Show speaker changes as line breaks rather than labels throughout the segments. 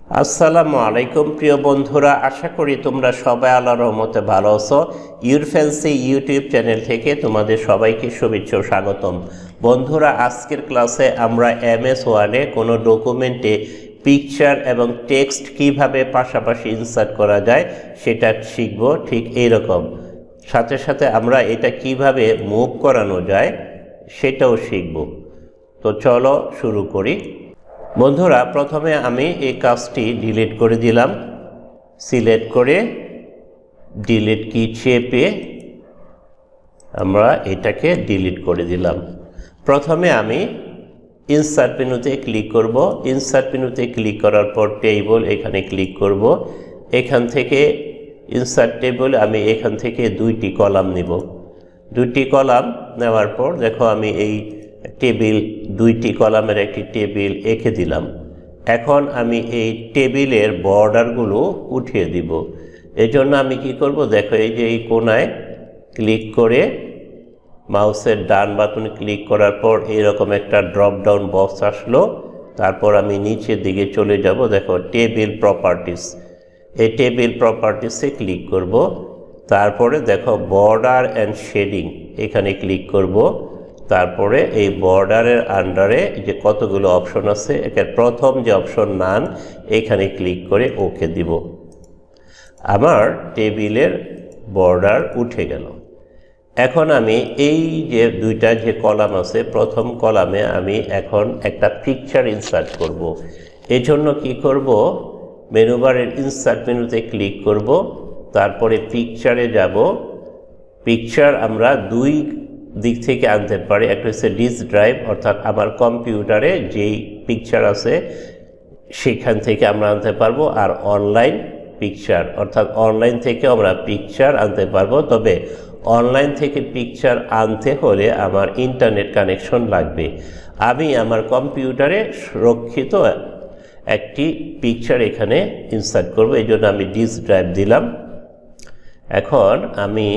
আসসালামু আলাইকুম প্রিয় বন্ধুরা, আশা করি তোমরা সবাই আল্লাহর রহমতে ভালো আছো। YourFancy ইউটিউব চ্যানেল থেকে তোমাদের সবাইকে শুভেচ্ছা ও স্বাগতম। বন্ধুরা, আজকের ক্লাসে আমরা MS ওয়ার্ডে কোনো ডকুমেন্টে পিকচার এবং টেক্সট কিভাবে পাশাপাশি ইনসার্ট করা যায় সেটা শিখব। ঠিক এইরকম সাথে সাথে আমরা এটা কিভাবে মুভ করানো যায় সেটাও শিখব। তো চলো শুরু করি। বন্ধুরা, প্রথমে আমি এই কাজটি ডিলিট করে দিলাম। সিলেক্ট করে ডিলিট কি চেপে আমরা এটাকে ডিলিট করে দিলাম। প্রথমে আমি ইনসার্ট মেনুতে ক্লিক করব। ইনসার্ট মেনুতে ক্লিক করার পর টেবল এখানে ক্লিক করব। এখান থেকে ইনসার্ট টেবল আমি এখান থেকে দুইটি কলাম নিব। দুইটি কলাম নেওয়ার পর দেখো আমি এই টেবিল দুইটি কলামের একটি টেবিল এঁকে দিলাম। এখন আমি এই টেবিলের বর্ডারগুলো উঠিয়ে দিব। এই জন্য আমি কি করব, দেখো এই যে এই কোণায় ক্লিক করে মাউসের ডান বাটনে ক্লিক করার পর এইরকম একটা ড্রপ ডাউন বক্স আসলো। তারপর আমি নিচের দিকে চলে যাব। দেখো টেবিল প্রপার্টিস, এই টেবিল প্রপার্টিসে ক্লিক করব। তারপরে দেখো বর্ডার অ্যান্ড শেডিং এখানে ক্লিক করব। তারপরে এই বর্ডারের আন্ডারে যে কতগুলো অপশন আছে, এর প্রথম যে অপশন নান এখানে ক্লিক করে ওকে দিব। আমার টেবিলের বর্ডার উঠে গেল। এখন আমি এই যে দুইটা যে কলাম আছে, প্রথম কলামে আমি এখন একটা পিকচার ইনসার্ট করব। এই জন্য কি করব, মেনু বারের ইনসার্ট মেনুতে ক্লিক করব। তারপরে পিকচারে যাব। পিকচার আমরা দুই দিক থেকে আনতে পারি। একটা হচ্ছে ডিস্ক ড্রাইভ, অর্থাৎ আমার কম্পিউটারে যেই পিকচার আছে সেখান থেকে আমরা আনতে পারবো। আর অনলাইন পিকচার, অর্থাৎ অনলাইন থেকে আমরা পিকচার আনতে পারবো। তবে অনলাইন থেকে পিকচার আনতে হলে আমার ইন্টারনেট কানেকশন লাগবে। আমি আমার কম্পিউটারে সুরক্ষিত একটি পিকচার এখানে ইনসার্ট করব। এই জন্য আমি ডিস্ক ড্রাইভ দিলাম। এখন আমি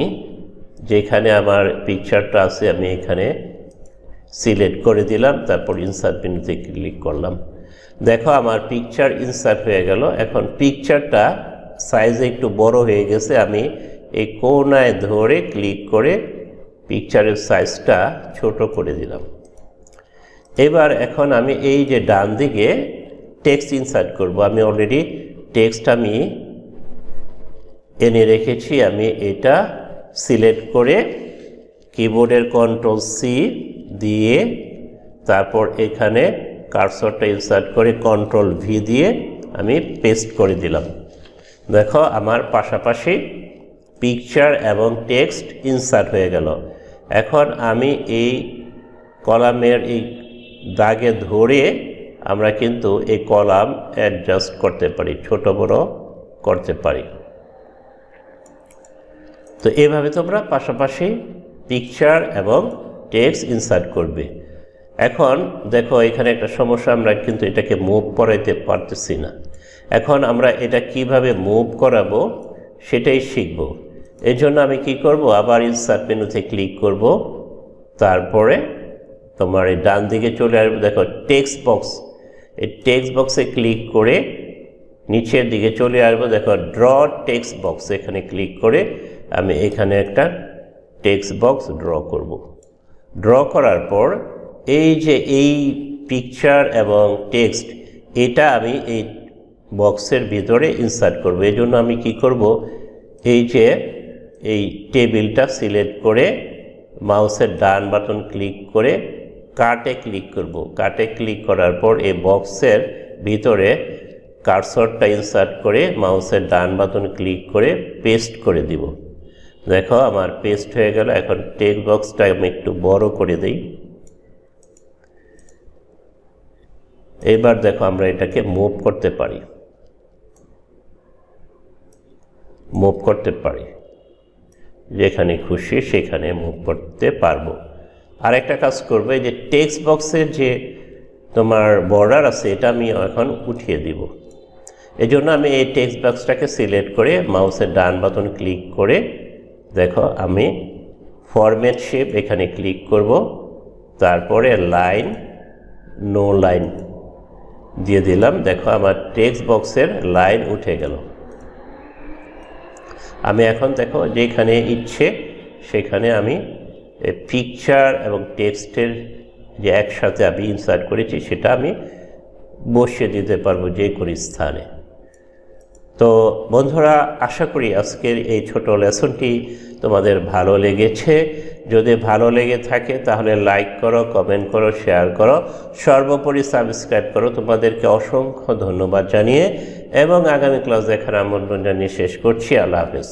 যেখানে আমার পিকচারটা আছে আমি এখানে সিলেক্ট করে দিলাম। তারপর ইনসার্ট মেনুতে ক্লিক করলাম। দেখো আমার পিকচার ইনসার্ট হয়ে গেল। এখন পিকচারটা সাইজে একটু বড় হয়ে গেছে। আমি এই কোণায় ধরে ক্লিক করে পিকচারের সাইজটা ছোট করে দিলাম। এবার এখন আমি এই যে ডান দিকে টেক্সট ইনসার্ট করব। আমি অলরেডি টেক্সট আমি এনে রেখেছি। আমি এটা সিলেক্ট করে কিবোর্ডের Ctrl+C দিয়ে তারপর এখানে কার্সরটা ইনসার্ট করে Ctrl+V দিয়ে আমি পেস্ট করে দিলাম। দেখো আমার পাশাপাশি পিকচার এবং টেক্সট ইনসার্ট হয়ে গেল। এখন আমি এই কলামের এই দাগে ধরে আমরা কিন্তু এই কলাম অ্যাডজাস্ট করতে পারি, ছোট বড় করতে পারি। তো এইভাবে তোমরা পাশাপাশি পিকচার এবং টেক্সট ইনসার্ট করবে। এখন দেখো এখানে একটা সমস্যা, আমরা কিন্তু এটাকে মুভ করাইতে পারতেছি না। এখন আমরা এটা কিভাবে মুভ করাবো সেটাই শিখব। এই জন্য আমি কি করব, আবার ইনসার্ট মেনুতে ক্লিক করব। তারপরে তোমার এই ডান দিকে চলে আসবে। দেখো টেক্সট বক্স, এই টেক্সট বক্সে ক্লিক করে নিচের দিকে চলে আসবো। দেখো ড্র টেক্সট বক্স, এখানে ক্লিক করে আমি এখানে একটা টেক্সট বক্স ড্র করব। ড্র করার পর এই যে এই পিকচার এবং টেক্সট এটা আমি এই বক্সের ভিতরে ইনসার্ট করব। এই জন্য আমি কি করব, এই যে এই টেবিলটা সিলেক্ট করে মাউসের ডান বাটন ক্লিক করে কাটে ক্লিক করব। কাটে ক্লিক করার পর এই বক্সের ভিতরে কার্সরটা ইনসার্ট করে মাউসের ডান বাটন ক্লিক করে পেস্ট করে দিব। দেখো আমার পেস্ট হয়ে গেল। এখন টেক্সট বক্সটা আমি একটু বড় করে দেই। এবার দেখো আমরা এটাকে মুভ করতে পারি, যেখানে খুশি সেখানে মুভ করতে পারবো। আর একটা কাজ করবো, এই যে টেক্সট বক্সের যে তোমার বর্ডার আছে এটা আমি এখন উঠিয়ে দিব। এই জন্য আমি এই টেক্সট বক্সটাকে সিলেক্ট করে মাউসের ডান বাটন ক্লিক করে দেখো আমি ফরম্যাট শেপ এখানে ক্লিক করব। তারপরে লাইন, নো লাইন দিয়ে দিলাম। দেখো আমার টেক্সট বক্সের লাইন উঠে গেল। আমি এখন দেখো যেখানে ইচ্ছে সেখানে আমি পিকচার এবং টেক্সটের যে একসাথে আমি ইনসার্ট করেছি সেটা আমি বসিয়ে দিতে পারবো যে কোনো স্থানে। তো বন্ধুরা, আশা করি আজকের এই ছোট লেসনটি তোমাদের ভালো লেগেছে। যদি ভালো লেগে থাকে তাহলে লাইক করো, কমেন্ট করো, শেয়ার করো, সর্বোপরি সাবস্ক্রাইব করো। তোমাদেরকে অসংখ্য ধন্যবাদ জানিয়ে এবং আগামী ক্লাস দেখার আমন্ত্রণ জানিয়ে শেষ করছি। আল্লাহ হাফেজ।